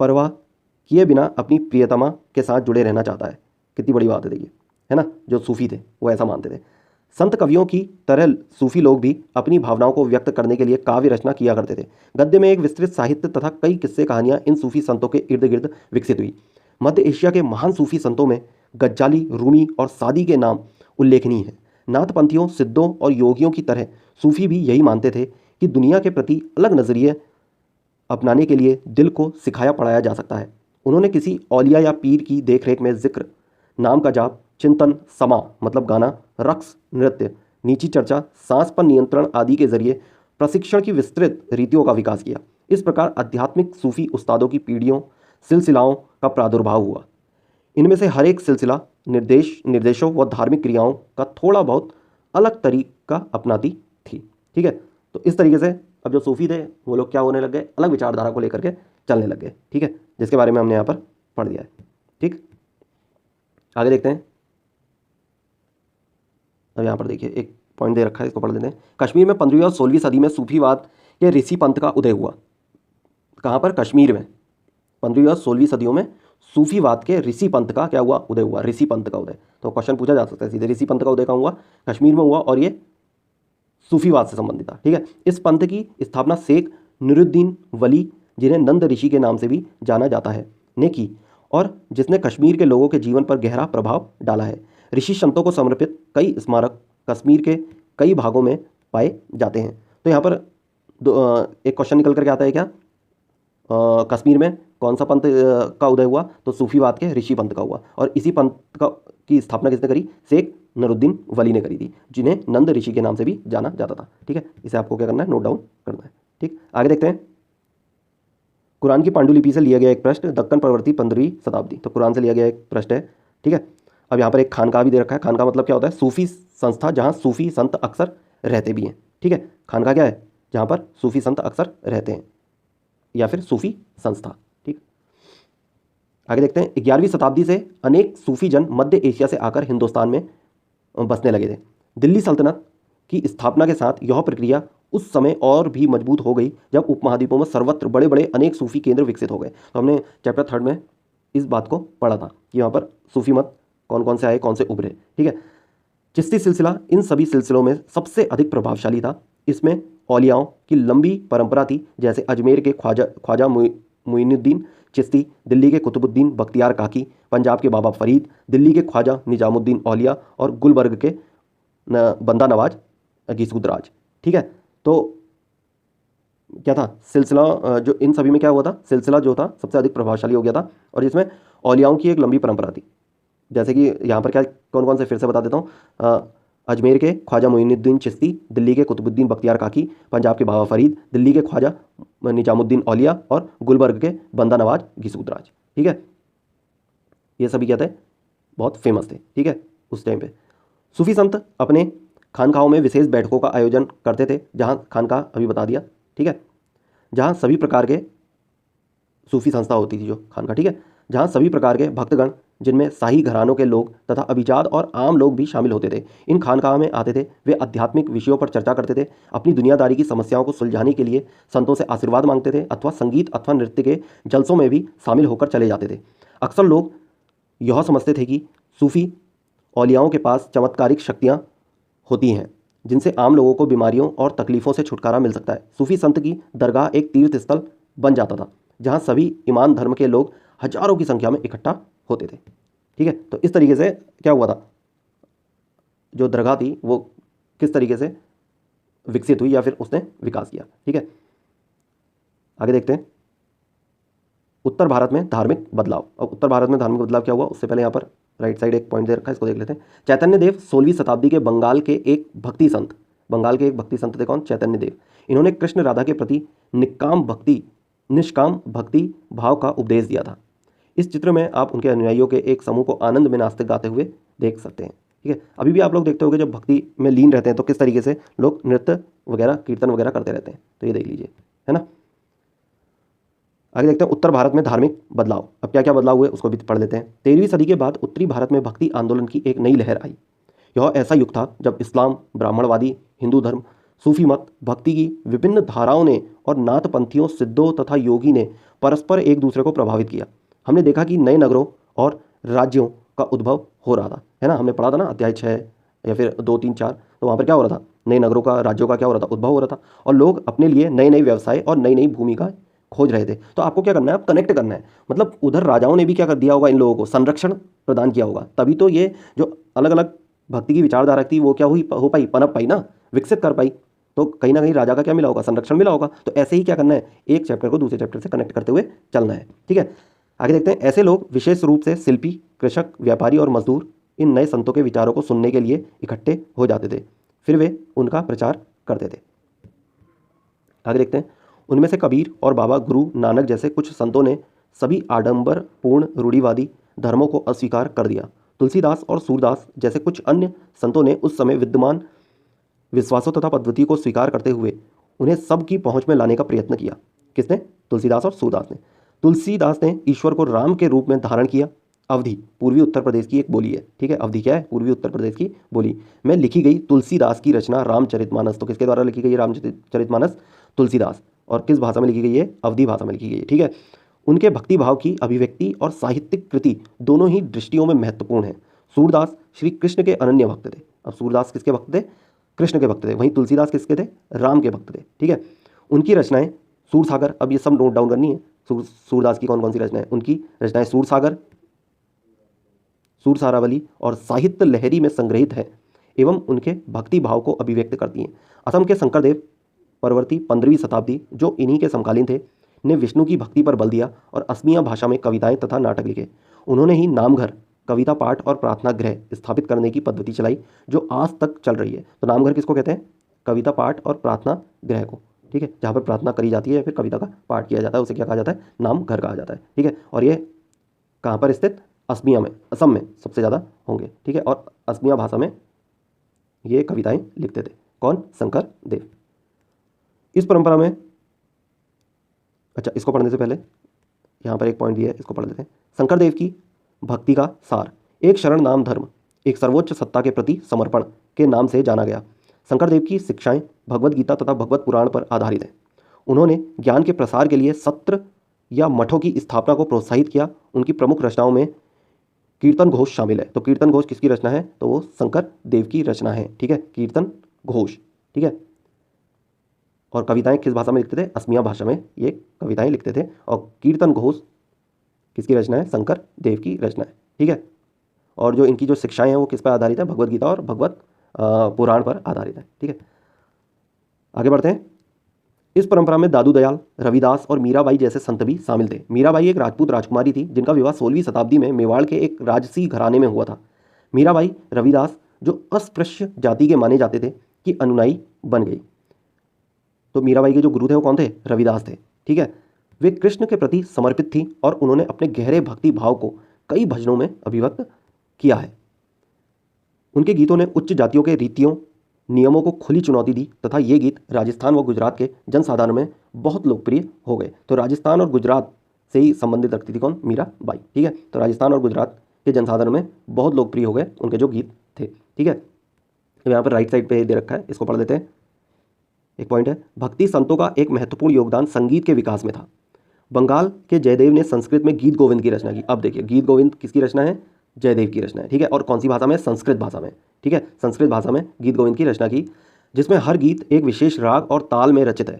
A: परवाह किए बिना अपनी प्रियतमा के साथ जुड़े रहना चाहता है। कितनी बड़ी बात है, देखिए, है ना। जो सूफी थे वो ऐसा मानते थे। संत कवियों की तरह सूफी लोग भी अपनी भावनाओं को व्यक्त करने के लिए काव्य रचना किया करते थे। गद्य में एक विस्तृत साहित्य तथा कई किस्से कहानियां इन सूफी संतों के इर्द गिर्द विकसित हुई। मध्य एशिया के महान सूफी संतों में गज्जाली, रूमी और सादी के नाम उल्लेखनीय हैं। नाथपंथियों, सिद्धों और योगियों की तरह सूफी भी यही मानते थे कि दुनिया के प्रति अलग नजरिए अपनाने के लिए दिल को सिखाया पढ़ाया जा सकता है। उन्होंने किसी औलिया या पीर की देखरेख में जिक्र, नाम का जाप, चिंतन, समा मतलब गाना, रक्स, नृत्य, नीची चर्चा, सांस पर नियंत्रण आदि के जरिए प्रशिक्षण की विस्तृत रीतियों का विकास किया। इस प्रकार आध्यात्मिक सूफी उस्तादों की पीढ़ियों, सिलसिलाओं का प्रादुर्भाव हुआ। इनमें से हर एक सिलसिला निर्देशों व धार्मिक क्रियाओं का थोड़ा बहुत अलग तरीका अपनाती थी। ठीक है, तो इस तरीके से अब जो सूफी थे वो लोग क्या होने लग गए, अलग विचारधारा को लेकर के चलने लग गए। ठीक है, जिसके बारे में हमने यहाँ पर पढ़ लिया है। ठीक, आगे देखते हैं। अब यहाँ पर देखिए एक पॉइंट दे रखा है, इसको पढ़ लेते हैं। कश्मीर में 15वीं और 16वीं सदी में सूफीवाद के ऋषि पंथ का उदय हुआ। कहाँ पर? कश्मीर में 15वीं और 16वीं सदियों में सूफीवाद के ऋषि पंथ का क्या हुआ? उदय हुआ, ऋषि पंथ का उदय। तो क्वेश्चन पूछा जा सकता है सीधे, ऋषि पंथ का उदय कहाँ हुआ? कश्मीर में हुआ, और ये सूफीवाद से संबंधित था। ठीक है, इस पंथ की स्थापना शेख नूरुद्दीन वली, जिन्हें नंद ऋषि के नाम से भी जाना जाता है, ने की, और जिसने कश्मीर के लोगों के जीवन पर गहरा प्रभाव डाला है। ऋषि संतों को समर्पित कई स्मारक कश्मीर के कई भागों में पाए जाते हैं। तो यहाँ पर एक क्वेश्चन निकल करके आता है क्या, कश्मीर में कौन सा पंथ का उदय हुआ? तो सूफीवाद के ऋषि पंथ का हुआ, और इसी पंथ का की स्थापना किसने करी? शेख नूरुद्दीन वली ने करी थी, जिन्हें नंद ऋषि के नाम से भी जाना जाता था। ठीक है, इसे आपको क्या करना है? नोट डाउन करना है। ठीक, आगे देखते हैं। कुरान की पांडुलिपि से लिया गया एक प्रश्न, दक्कन प्रवृत्ति 15वीं शताब्दी। तो कुरान से लिया गया एक प्रश्न है। ठीक है, अब यहाँ पर एक खानका भी दे रखा है। खानका मतलब क्या होता है? सूफी संस्था जहाँ सूफी संत अक्सर रहते भी हैं। ठीक है, खानका क्या है? जहाँ पर सूफी संत अक्सर रहते हैं, या फिर सूफी संस्था। ठीक, आगे देखते हैं। 11वीं शताब्दी से अनेक सूफी जन मध्य एशिया से आकर हिंदुस्तान में बसने लगे थे। दिल्ली सल्तनत की स्थापना के साथ यह प्रक्रिया उस समय और भी मजबूत हो गई जब उपमहाद्वीपों में सर्वत्र बड़े बड़े अनेक सूफी केंद्र विकसित हो गए। तो हमने चैप्टर 3 में इस बात को पढ़ा था कि यहाँ पर सूफी मत कौन कौन से आए, कौन से उभरे। ठीक है, चिश्ती सिलसिला इन सभी सिलसिलों में सबसे अधिक प्रभावशाली था। इसमें औलियाओं की लंबी परंपरा थी, जैसे अजमेर के ख्वाजा मुइनुद्दीन चिश्ती, दिल्ली के कुतुबुद्दीन बख्तियार काकी, पंजाब के बाबा फरीद, दिल्ली के ख्वाजा निजामुद्दीन औलिया, और गुलबर्ग के बंदा नवाज गीसूदराज। ठीक है, तो क्या था सिलसिला, जो इन सभी में क्या हुआ था, सिलसिला जो था सबसे अधिक प्रभावशाली हो गया था, और जिसमें औलियाओं की एक लंबी परंपरा थी। जैसे कि यहाँ पर क्या कौन कौन से फिर से बता देता हूँ। अजमेर के ख्वाजा मुइनुद्दीन चिश्ती, दिल्ली के कुतुबुद्दीन बख्तियार काकी, पंजाब के बाबा फरीद, दिल्ली के ख्वाजा निजामुद्दीन औलिया, और गुलबर्ग के बंदा नवाज गीसूदराज। ठीक है, ये सभी क्या थे? बहुत फेमस थे। ठीक है, उस टाइम पे सूफी संत अपने खानकाहों में विशेष बैठकों का आयोजन करते थे, जहाँ खानका अभी बता दिया। ठीक है, जहाँ सभी प्रकार के सूफी संस्था होती थी जो खानका। ठीक है, जहाँ सभी प्रकार के भक्तगण, जिनमें शाही घरानों के लोग तथा अभिजात और आम लोग भी शामिल होते थे, इन खानकाह में आते थे। वे आध्यात्मिक विषयों पर चर्चा करते थे, अपनी दुनियादारी की समस्याओं को सुलझाने के लिए संतों से आशीर्वाद मांगते थे, अथवा संगीत अथवा नृत्य के जलसों में भी शामिल होकर चले जाते थे। अक्सर लोग यह समझते थे कि सूफी औलियाओं के पास चमत्कारिक शक्तियाँ होती हैं, जिनसे आम लोगों को बीमारियों और तकलीफ़ों से छुटकारा मिल सकता है। सूफी संत की दरगाह एक तीर्थ स्थल बन जाता था, जहाँ सभी ईमान धर्म के लोग हजारों की संख्या में इकट्ठा होते थे। ठीक है, तो इस तरीके से क्या हुआ था, जो दरगाह थी वो किस तरीके से विकसित हुई या फिर उसने विकास किया। ठीक है, आगे देखते हैं। उत्तर भारत में धार्मिक बदलाव। अब उत्तर भारत में धार्मिक बदलाव क्या हुआ, उससे पहले यहाँ पर राइट साइड एक पॉइंट दे रखा है, इसको देख लेते हैं। चैतन्य देव 16वीं शताब्दी के बंगाल के एक भक्ति संत थे। कौन? चैतन्य देव। इन्होंने कृष्ण राधा के प्रति निष्काम भक्ति भाव का उपदेश दिया था। इस चित्र में आप उनके अनुयायियों के एक समूह को आनंद में नाचते गाते हुए देख सकते हैं। ठीक है, अभी भी आप लोग देखते होंगे जब भक्ति में लीन रहते हैं तो किस तरीके से लोग नृत्य वगैरह कीर्तन वगैरह करते रहते हैं। तो ये देख लीजिए, है ना। आगे देखते हैं उत्तर भारत में धार्मिक बदलाव। अब क्या क्या बदलाव हुए उसको भी पढ़ लेते हैं। 13वीं सदी के बाद उत्तरी भारत में भक्ति आंदोलन की एक नई लहर आई। यह ऐसा युग था जब इस्लाम, ब्राह्मणवादी, हिंदू धर्म, सूफी मत, भक्ति की विभिन्न धाराओं ने और नाथपंथियों, सिद्धों तथा योगी ने परस्पर एक दूसरे को प्रभावित किया। हमने देखा कि नए नगरों और राज्यों का उद्भव हो रहा था, है ना। हमने पढ़ा था ना अध्याय 6 या फिर 2, 3, 4। तो वहाँ पर क्या हो रहा था, नए नगरों का, राज्यों का क्या हो रहा था, उद्भव हो रहा था, और लोग अपने लिए नए नए व्यवसाय और नई नई भूमिका खोज रहे थे। तो आपको क्या करना है, आप कनेक्ट करना है। मतलब उधर राजाओं ने भी क्या कर दिया होगा, इन लोगों को संरक्षण प्रदान किया होगा, तभी तो ये जो अलग अलग भक्ति की विचारधारा थी वो क्या हुई, हो पाई, पनप पाई ना, विकसित कर पाई। तो कहीं ना कहीं राजा का क्या मिला होगा, संरक्षण मिला होगा। तो ऐसे ही क्या करना है, एक चैप्टर को दूसरे चैप्टर से कनेक्ट करते हुए चलना है। ठीक है, आगे देखते हैं। ऐसे लोग विशेष रूप से शिल्पी, कृषक, व्यापारी और मजदूर इन नए संतों के विचारों को सुनने के लिए इकट्ठे हो जाते थे, फिर वे उनका प्रचार करते थे। आगे देखते हैं। उनमें से कबीर और बाबा गुरु नानक जैसे कुछ संतों ने सभी आडंबरपूर्ण रूढ़िवादी धर्मों को अस्वीकार कर दिया। तुलसीदास और सूरदास जैसे कुछ अन्य संतों ने उस समय विद्यमान विश्वासों तथा पद्धति को स्वीकार करते हुए उन्हें सबकी पहुंच में लाने का प्रयत्न किया। किसने? तुलसीदास और सूरदास ने। तुलसीदास ने ईश्वर को राम के रूप में धारण किया। अवधि पूर्वी उत्तर प्रदेश की एक बोली है, ठीक है। अवधि क्या है? पूर्वी उत्तर प्रदेश की बोली में लिखी गई तुलसीदास की रचना रामचरितमानस। तो किसके द्वारा लिखी गई है रामचरितमानस? तुलसीदास। और किस भाषा में लिखी गई है? अवधि भाषा में लिखी गई है, ठीक है। उनके भक्ति भाव की अभिव्यक्ति और साहित्यिक कृति दोनों ही दृष्टियों में महत्वपूर्ण है। सूरदास श्री कृष्ण के अनन्य भक्त थे। अब सूरदास किसके भक्त थे? कृष्ण के भक्त थे। वहीं तुलसीदास किसके थे? राम के भक्त थे, ठीक है। उनकी रचनाएं सूरसागर, अब ये सब नोट डाउन करनी है। सूरदास की कौन कौन सी रचनाएं? उनकी रचनाएं सूरसागर, सूरसारावली और साहित्य लहरी में संग्रहित है एवं उनके भक्ति भाव को अभिव्यक्त करती हैं। असम के शंकरदेव परवर्ती 15वीं शताब्दी, जो इन्हीं के समकालीन थे, ने विष्णु की भक्ति पर बल दिया और असमिया भाषा में कविताएं तथा नाटक लिखे। उन्होंने ही नामघर, कविता पाठ और प्रार्थना गृह स्थापित करने की पद्धति चलाई जो आज तक चल रही है। तो नामघर किसको कहते हैं? कविता पाठ और प्रार्थना गृह को, ठीक है। जहाँ पर प्रार्थना करी जाती है या फिर कविता का पाठ किया जाता है उसे क्या कहा जाता है? नामघर कहा जाता है, ठीक है। और ये कहाँ पर स्थित? असमिया में, असम में सबसे ज़्यादा होंगे, ठीक है। और असमिया भाषा में ये कविताएं लिखते थे। कौन? शंकर देव। इस परंपरा में, अच्छा इसको पढ़ने से पहले यहाँ पर एक पॉइंट दिया है, इसको पढ़ लेते हैं। शंकर देव की भक्ति का सार एक शरण नाम धर्म, एक सर्वोच्च सत्ता के प्रति समर्पण के नाम से जाना गया। शंकर देव की शिक्षाएं भगवद गीता तथा भगवत पुराण पर आधारित हैं। उन्होंने ज्ञान के प्रसार के लिए सत्र या मठों की स्थापना को प्रोत्साहित किया। उनकी प्रमुख रचनाओं में कीर्तन घोष शामिल है। तो कीर्तन घोष किसकी रचना है? तो वो शंकर देव की रचना है, ठीक है। कीर्तन घोष, ठीक है। और कविताएं किस भाषा में लिखते थे? असमिया भाषा में ये कविताएं लिखते थे। और कीर्तन घोष किसकी रचना है? शंकर देव की रचना है, ठीक है। और जो इनकी जो शिक्षाएं हैं वो किस पर आधारित है? भगवद गीता और भगवत पुराण पर आधारित है, ठीक है। आगे बढ़ते हैं। इस परंपरा में दादू दयाल, रविदास और मीराबाई जैसे संत भी शामिल थे। मीराबाई एक राजपूत राजकुमारी थी जिनका विवाह 16वीं शताब्दी में मेवाड़ के एक राजसी घराने में हुआ था। मीराबाई रविदास, जो अस्पृश्य जाति के माने जाते थे, की अनुयायी बन गई। तो मीराबाई के जो गुरु थे वो कौन थे? रविदास थे, ठीक है। वे कृष्ण के प्रति समर्पित थी और उन्होंने अपने गहरे भक्ति भाव को कई भजनों में अभिव्यक्त किया है। उनके गीतों ने उच्च जातियों के रीतियों नियमों को खुली चुनौती दी तथा ये गीत राजस्थान व गुजरात के जनसाधारण में बहुत लोकप्रिय हो गए। तो राजस्थान और गुजरात से ही संबंधित रखती थी कौन? मीराबाई, ठीक है। तो राजस्थान और गुजरात के जनसाधारण में बहुत लोकप्रिय हो गए उनके जो गीत थे, ठीक है। तो यहाँ पर राइट साइड पे दे रखा है, इसको पढ़ लेते हैं। एक पॉइंट है, भक्ति संतों का एक महत्वपूर्ण योगदान संगीत के विकास में था। बंगाल के जयदेव ने संस्कृत में गीत गोविंद की रचना की। अब देखिए, गीत गोविंद किसकी रचना है? जयदेव की रचना है, ठीक है। और कौन सी भाषा में? संस्कृत भाषा में, ठीक है। संस्कृत भाषा में गीत गोविंद की रचना की, जिसमें हर गीत एक विशेष राग और ताल में रचित है।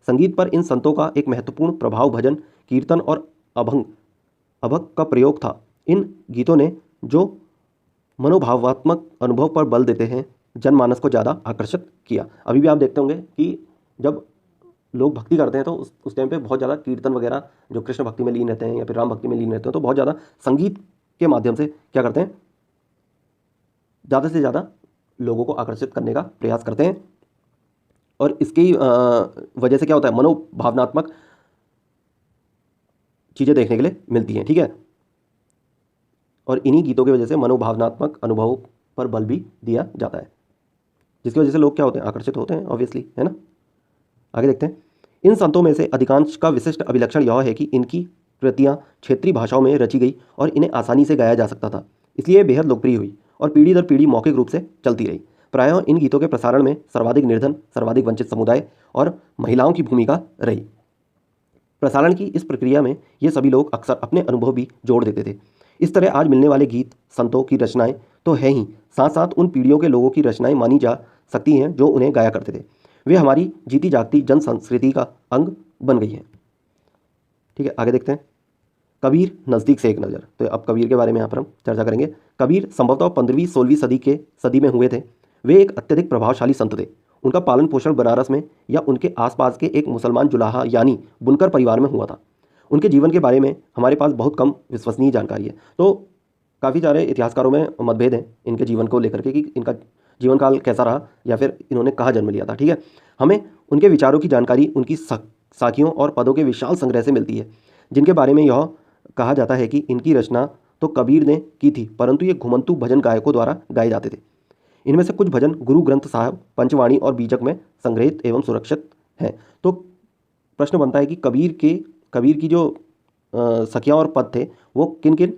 A: संगीत पर इन संतों का एक महत्वपूर्ण प्रभाव भजन, कीर्तन और अभंग का प्रयोग था। इन गीतों ने जो मनोभावात्मक अनुभव पर बल देते हैं, जनमानस को ज़्यादा आकर्षित किया। अभी भी आप देखते होंगे कि जब लोग भक्ति करते हैं तो उस टाइम पे बहुत ज़्यादा कीर्तन वगैरह, जो कृष्ण भक्ति में लीन रहते हैं या फिर राम भक्ति में लीन रहते हैं, तो बहुत ज़्यादा संगीत के माध्यम से क्या करते हैं? ज़्यादा से ज़्यादा लोगों को आकर्षित करने का प्रयास करते हैं। और इसकी वजह से क्या होता है? मनोभावनात्मक चीज़ें देखने के लिए मिलती हैं, ठीक है। और इन्हीं गीतों की वजह से मनोभावनात्मक अनुभवों पर बल भी दिया जाता है, जिसकी वजह से लोग क्या होते हैं? आकर्षित होते हैं, ऑब्वियसली, है ना। आगे देखते हैं। इन संतों में से अधिकांश का विशिष्ट अभिलक्षण यह है कि इनकी कृतियाँ क्षेत्रीय भाषाओं में रची गई और इन्हें आसानी से गाया जा सकता था, इसलिए बेहद लोकप्रिय हुई और पीढ़ी दर पीढ़ी मौखिक रूप से चलती रही। प्रायः इन गीतों के प्रसारण में सर्वाधिक निर्धन, सर्वाधिक वंचित समुदाय और महिलाओं की भूमिका रही। प्रसारण की इस प्रक्रिया में ये सभी लोग अक्सर अपने अनुभव भी जोड़ देते थे। इस तरह आज मिलने वाले गीत संतों की रचनाएं तो है ही, साथ साथ उन पीढ़ियों के लोगों की रचनाएं मानी जा सकती हैं जो उन्हें गाया करते थे। वे हमारी जीती जागती जन संस्कृति का अंग बन गई हैं, ठीक है। आगे देखते हैं। कबीर, नज़दीक से एक नज़र। तो अब कबीर के बारे में यहाँ पर हम चर्चा करेंगे। कबीर संभवतः 15वीं-16वीं सदी में हुए थे। वे एक अत्यधिक प्रभावशाली संत थे। उनका पालन पोषण बनारस में या उनके आसपास के एक मुसलमान जुलाहा यानी बुनकर परिवार में हुआ था। उनके जीवन के बारे में हमारे पास बहुत कम विश्वसनीय जानकारी है। तो काफ़ी सारे इतिहासकारों में मतभेद हैं इनके जीवन को लेकर के कि इनका जीवन काल कैसा रहा या फिर इन्होंने कहाँ जन्म लिया था, ठीक है। हमें उनके विचारों की जानकारी उनकी साखियों और पदों के विशाल संग्रह से मिलती है, जिनके बारे में यह कहा जाता है कि इनकी रचना तो कबीर ने की थी, परंतु ये घुमंतु भजन गायकों द्वारा गाए जाते थे। इनमें से कुछ भजन गुरु ग्रंथ साहब, पंचवाणी और बीजक में संग्रहित एवं सुरक्षित हैं। तो प्रश्न बनता है कि कबीर की जो सखियाँ और पद थे वो किन किन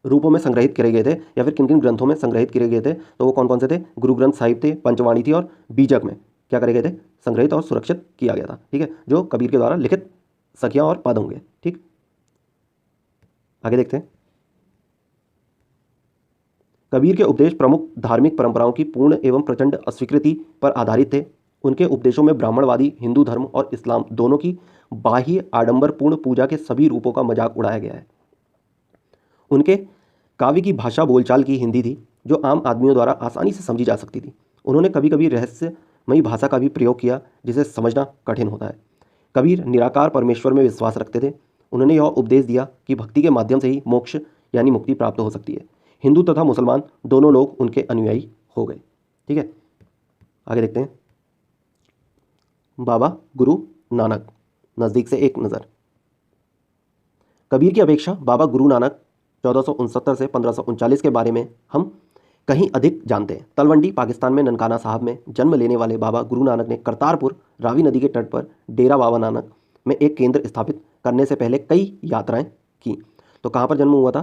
A: रूपों में संग्रहित करे गए थे या फिर किन किन ग्रंथों में संग्रहित किए गए थे। तो वो कौन कौन से थे? गुरु ग्रंथ साहिब थे, पंचवाणी थी और बीजक में क्या करे गए थे? संग्रहित और सुरक्षित किया गया था। ठीक है, जो कबीर के द्वारा लिखित सखियाँ और पद होंगे। ठीक, आगे देखते हैं। कबीर के उपदेश प्रमुख धार्मिक परंपराओं की पूर्ण एवं प्रचंड अस्वीकृति पर आधारित थे। उनके उपदेशों में ब्राह्मणवादी हिंदू धर्म और इस्लाम दोनों की बाह्य आडंबरपूर्ण पूजा के सभी रूपों का मजाक उड़ाया गया है। उनके काव्य की भाषा बोलचाल की हिंदी थी, जो आम आदमियों द्वारा आसानी से समझी जा सकती थी। उन्होंने कभी कभी रहस्यमयी भाषा का भी प्रयोग किया, जिसे समझना कठिन होता है। कबीर निराकार परमेश्वर में विश्वास रखते थे। उन्होंने यह उपदेश दिया कि भक्ति के माध्यम से ही मोक्ष यानी मुक्ति प्राप्त हो सकती है। हिंदू तथा मुसलमान दोनों लोग उनके अनुयायी हो गए। ठीक है, आगे देखते हैं। बाबा गुरु नानक, नज़दीक से एक नज़र। कबीर की अपेक्षा बाबा गुरु नानक 1469 से 1539 के बारे में हम कहीं अधिक जानते हैं। तलवंडी पाकिस्तान में ननकाना साहब में जन्म लेने वाले बाबा गुरु नानक ने करतारपुर रावी नदी के तट पर डेरा बाबा नानक में एक केंद्र स्थापित करने से पहले कई यात्राएं की। तो कहाँ पर जन्म हुआ था?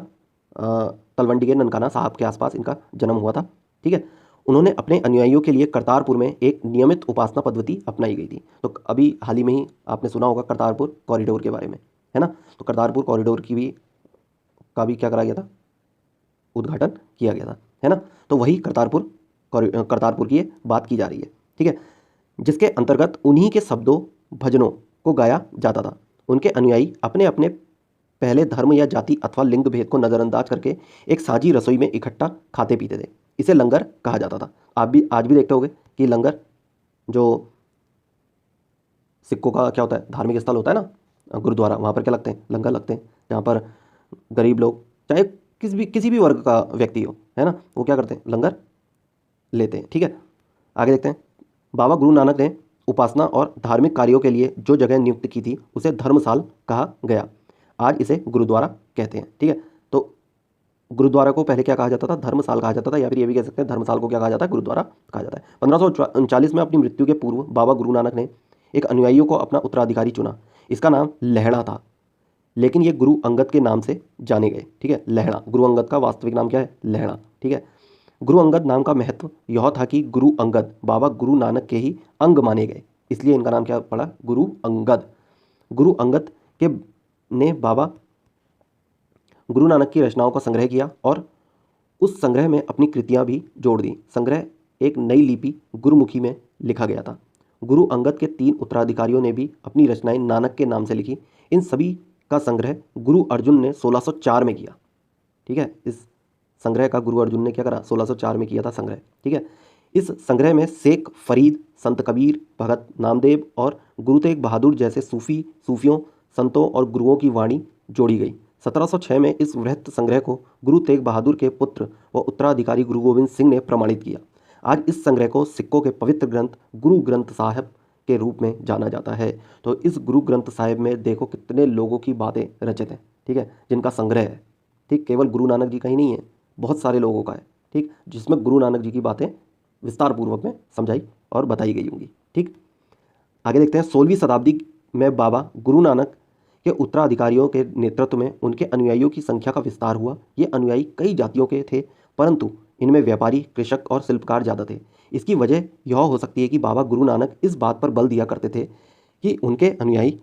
A: तलवंडी के ननकाना साहब के आसपास इनका जन्म हुआ था। ठीक है, उन्होंने अपने अनुयायियों के लिए करतारपुर में एक नियमित उपासना पद्धति अपनाई गई थी। तो अभी हाल ही में ही आपने सुना होगा करतारपुर कॉरिडोर के बारे में, है ना? तो करतारपुर कॉरिडोर का भी क्या करा गया था? उद्घाटन किया गया था, है ना? तो वही करतारपुर की ये बात की जा रही है। ठीक है, जिसके अंतर्गत उन्हीं के शब्दों भजनों को गाया जाता था। उनके अनुयायी अपने अपने पहले धर्म या जाति अथवा लिंग भेद को नज़रअंदाज करके एक साझी रसोई में इकट्ठा खाते पीते थे। इसे लंगर कहा जाता था। आप आज भी देखते होगे कि लंगर जो सिखों का क्या होता है, धार्मिक स्थल होता है ना, गुरुद्वारा, वहाँ पर क्या लगते हैं? लंगर लगते हैं, जहाँ पर गरीब लोग, चाहे किसी भी वर्ग का व्यक्ति हो, है ना, वो क्या करते हैं? लंगर लेते हैं। ठीक है, आगे देखते हैं। बाबा गुरु नानक ने उपासना और धार्मिक कार्यों के लिए जो जगह नियुक्त की थी उसे धर्मशाल कहा गया। आज इसे गुरुद्वारा कहते हैं। ठीक है, तो गुरुद्वारा को पहले क्या कहा जाता था? धर्मशाल कहा जाता था, या फिर ये भी कह सकते हैं धर्मशाल को क्या कहा जाता है? गुरुद्वारा कहा जाता है। 1539 में अपनी मृत्यु के पूर्व बाबा गुरु नानक ने एक अनुयायियों को अपना उत्तराधिकारी चुना। इसका नाम लहड़ा था, लेकिन ये गुरु अंगद के नाम से जाने गए। ठीक है, लहड़ा, गुरु अंगद का वास्तविक नाम क्या है? लहड़ा। ठीक है, गुरु अंगद नाम का महत्व यह था कि गुरु अंगद बाबा गुरु नानक के ही अंग माने गए, इसलिए इनका नाम क्या पड़ा? गुरु अंगद। गुरु अंगद के ने बाबा गुरु नानक की रचनाओं का संग्रह किया और उस संग्रह में अपनी कृतियां भी जोड़ दी। संग्रह एक नई लिपि गुरुमुखी में लिखा गया था। गुरु अंगद के 3 उत्तराधिकारियों ने भी अपनी रचनाएं नानक के नाम से लिखी। इन सभी का संग्रह गुरु अर्जुन ने 1604 में किया। ठीक है, इस संग्रह का गुरु अर्जुन ने क्या करा? 1604 में किया था संग्रह। ठीक है, इस संग्रह में शेख फरीद, संत कबीर, भगत नामदेव और गुरु तेग बहादुर जैसे सूफियों, संतों और गुरुओं की वाणी जोड़ी गई। 1706 में इस वृहत संग्रह को गुरु तेग बहादुर के पुत्र व उत्तराधिकारी गुरु गोविंद सिंह ने प्रमाणित किया। आज इस संग्रह को सिखों के पवित्र ग्रंथ गुरु ग्रंथ साहिब के रूप में जाना जाता है। तो इस गुरु ग्रंथ साहिब में देखो कितने लोगों की बातें रचित हैं। ठीक है, जिनका संग्रह है। ठीक, केवल गुरु नानक जी का ही नहीं है, बहुत सारे लोगों का है। ठीक, जिसमें गुरु नानक जी की बातें विस्तार पूर्वक में समझाई और बताई गई होंगी। ठीक, आगे देखते हैं। 16वीं शताब्दी में बाबा गुरु नानक के उत्तराधिकारियों के नेतृत्व में उनके अनुयायियों की संख्या का विस्तार हुआ। ये अनुयायी कई जातियों के थे, परंतु इनमें व्यापारी, कृषक और शिल्पकार ज़्यादा थे। इसकी वजह यह हो सकती है कि बाबा गुरु नानक इस बात पर बल दिया करते थे कि उनके अनुयायी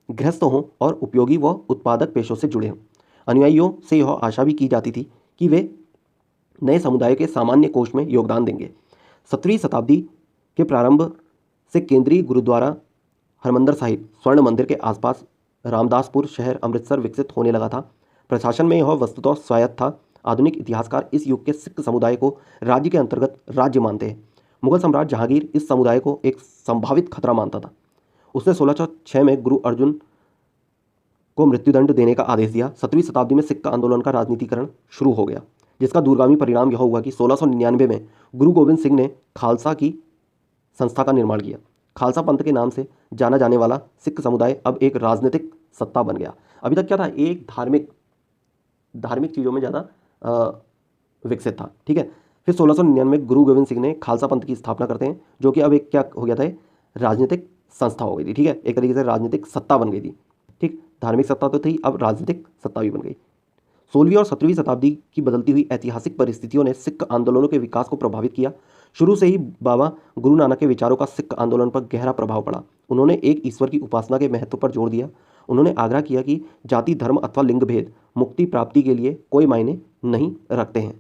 A: गृहस्थ हों और उपयोगी व उत्पादक पेशों से जुड़े हों। अनुयायियों से यह आशा भी की जाती थी कि वे नए समुदाय के सामान्य कोष में योगदान देंगे। 17वीं शताब्दी के प्रारंभ से केंद्रीय गुरुद्वारा हरमंदिर साहिब स्वर्ण मंदिर के आसपास रामदासपुर शहर अमृतसर विकसित होने लगा था। प्रशासन में यह वस्तुतः स्वायत्त था। आधुनिक इतिहासकार इस युग के सिख समुदाय को राज्य के अंतर्गत राज्य मानते हैं। मुगल सम्राट जहांगीर इस समुदाय को एक संभावित खतरा मानता था। उसने 1606 में गुरु अर्जुन को मृत्युदंड देने का आदेश दिया। 17वीं शताब्दी में सिख आंदोलन का राजनीतिकरण शुरू हो गया, जिसका दूरगामी परिणाम यह हुआ कि 1699 में गुरु गोविंद सिंह ने खालसा की संस्था का निर्माण किया। खालसा पंथ के नाम से जाना जाने वाला सिख समुदाय अब एक राजनीतिक सत्ता बन गया। अभी तक क्या था, एक धार्मिक चीज़ों में ज़्यादा विकसित था। ठीक है, फिर 1699 में गुरु गोविंद सिंह ने खालसा पंथ की स्थापना करते हैं, जो कि अब एक क्या हो गया था, राजनीतिक संस्था हो गई थी। ठीक है, एक तरीके से राजनीतिक सत्ता बन गई थी। ठीक, धार्मिक सत्ता तो थी, अब राजनीतिक सत्ता भी बन गई। 16वीं और 17वीं शताब्दी की बदलती हुई ऐतिहासिक परिस्थितियों ने सिख आंदोलनों के विकास को प्रभावित किया। शुरू से ही बाबा गुरु नानक के विचारों का सिख आंदोलन पर गहरा प्रभाव पड़ा। उन्होंने एक ईश्वर की उपासना के महत्व पर जोर दिया। उन्होंने आग्रह किया कि जाति, धर्म अथवा लिंग भेद मुक्ति प्राप्ति के लिए कोई मायने नहीं रखते हैं।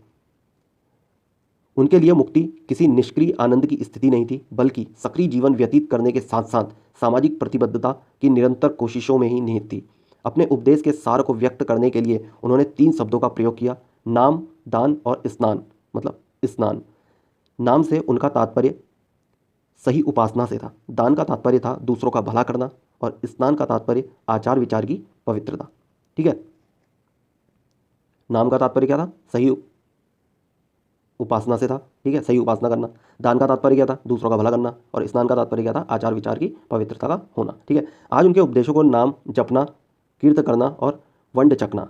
A: उनके लिए मुक्ति किसी निष्क्रिय आनंद की स्थिति नहीं थी, बल्कि सक्रिय जीवन व्यतीत करने के साथ साथ सामाजिक प्रतिबद्धता की निरंतर कोशिशों में ही निहित थी। अपने उपदेश के सार को व्यक्त करने के लिए उन्होंने 3 शब्दों का प्रयोग किया, नाम, दान और स्नान। मतलब स्नान, नाम से उनका तात्पर्य सही उपासना से था, दान का तात्पर्य था दूसरों का भला करना, और स्नान का तात्पर्य आचार विचार की पवित्रता। ठीक है, नाम का तात्पर्य क्या था, सही उपासना से था। ठीक है, सही उपासना करना। दान का तात्पर्य क्या था, दूसरों का भला करना। और स्नान का तात्पर्य क्या था, आचार विचार की पवित्रता का होना। ठीक है, आज उनके उपदेशों को नाम जपना, कीर्त करना और वंड चखना,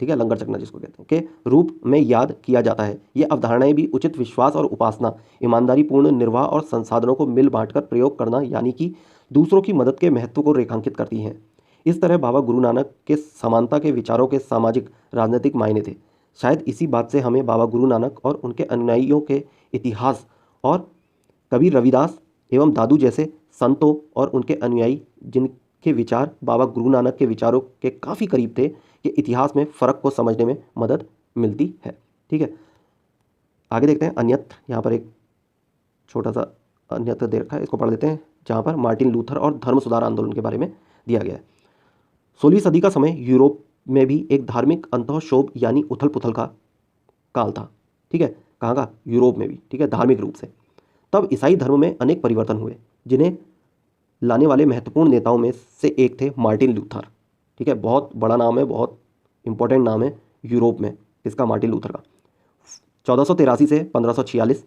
A: ठीक है, लंगर चखना जिसको कहते हैं, के रूप में याद किया जाता है। ये अवधारणाएं भी उचित विश्वास और उपासना, ईमानदारी पूर्ण निर्वाह और संसाधनों को मिल बांटकर प्रयोग करना, यानी कि दूसरों की मदद के महत्व को रेखांकित करती हैं। इस तरह बाबा गुरु नानक के समानता के विचारों के सामाजिक राजनीतिक मायने थे। शायद इसी बात से हमें बाबा गुरु नानक और उनके अनुयायियों के इतिहास और कबीर, रविदास एवं दादू जैसे संतों और उनके अनुयायी, जिनके विचार बाबा गुरु नानक के विचारों के काफ़ी करीब थे, कि इतिहास में फ़र्क को समझने में मदद मिलती है। ठीक है, आगे देखते हैं अन्यत्र। यहाँ पर एक छोटा सा अन्यत्र दे रखा है, इसको पढ़ लेते हैं, जहाँ पर मार्टिन लूथर और धर्म सुधार आंदोलन के बारे में दिया गया है। 16वीं सदी का समय यूरोप में भी एक धार्मिक अंतःक्षोभ यानी उथल पुथल का काल था। ठीक है, कहाँ का, यूरोप में भी। ठीक है, धार्मिक रूप से तब ईसाई धर्म में अनेक परिवर्तन हुए, जिन्हें लाने वाले महत्वपूर्ण नेताओं में से एक थे मार्टिन लूथर। ठीक है, बहुत बड़ा नाम है, बहुत इंपॉर्टेंट नाम है यूरोप में इसका, मार्टिन लूथर का। 1483 से 1546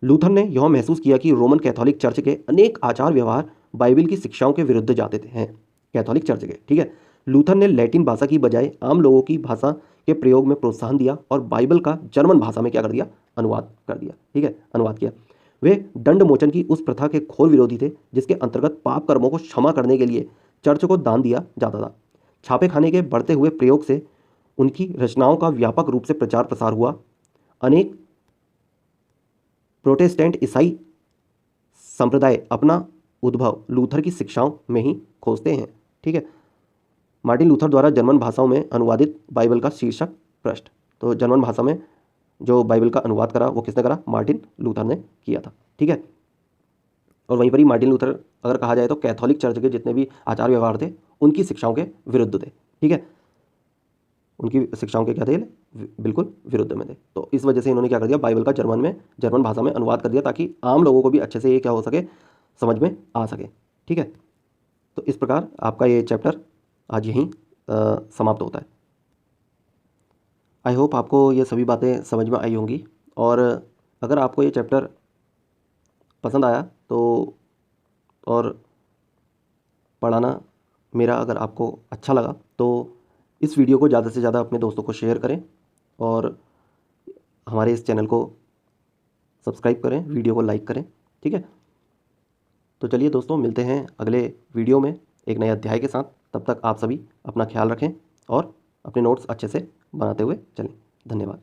A: लूथर ने यह महसूस किया कि रोमन कैथोलिक चर्च के अनेक आचार व्यवहार बाइबल की शिक्षाओं के विरुद्ध जाते थे हैं, कैथोलिक चर्च के। ठीक है, लूथर ने लैटिन भाषा की बजाय आम लोगों की भाषा के प्रयोग में प्रोत्साहन दिया और बाइबल का जर्मन भाषा में क्या कर दिया, अनुवाद कर दिया। ठीक है, अनुवाद किया। वे दंड मोचन की उस प्रथा के घोर विरोधी थे, जिसके अंतर्गत पाप कर्मों को क्षमा करने के लिए चर्च को दान दिया जाता था। छापे खाने के बढ़ते हुए प्रयोग से उनकी रचनाओं का व्यापक रूप से प्रचार प्रसार हुआ। अनेक प्रोटेस्टेंट ईसाई संप्रदाय अपना उद्भव लूथर की शिक्षाओं में ही खोजते हैं। ठीक है, मार्टिन लूथर द्वारा जर्मन भाषाओं में अनुवादित बाइबल का शीर्षक पृष्ठ। तो जर्मन भाषा में जो बाइबल का अनुवाद करा वो किसने करा, मार्टिन लूथर ने किया था। ठीक है, और वहीं पर ही मार्टिन लूथर अगर कहा जाए तो कैथोलिक चर्च के जितने भी आचार व्यवहार थे उनकी शिक्षाओं के विरुद्ध थे। ठीक है, उनकी शिक्षाओं के क्या थे, बिल्कुल विरुद्ध में थे। तो इस वजह से इन्होंने क्या कर दिया, बाइबल का जर्मन भाषा में अनुवाद कर दिया, ताकि आम लोगों को भी अच्छे से ये क्या हो सके, समझ में आ सके। ठीक है, तो इस प्रकार आपका ये चैप्टर आज यहीं समाप्त होता है। आई होप आपको ये सभी बातें समझ में आई होंगी, और अगर आपको ये चैप्टर पसंद आया तो, और पढ़ाना मेरा अगर आपको अच्छा लगा तो इस वीडियो को ज़्यादा से ज़्यादा अपने दोस्तों को शेयर करें, और हमारे इस चैनल को सब्सक्राइब करें, वीडियो को लाइक करें। ठीक है, तो चलिए दोस्तों, मिलते हैं अगले वीडियो में एक नए अध्याय के साथ। तब तक आप सभी अपना ख्याल रखें और अपने नोट्स अच्छे से बनाते हुए चलें। धन्यवाद।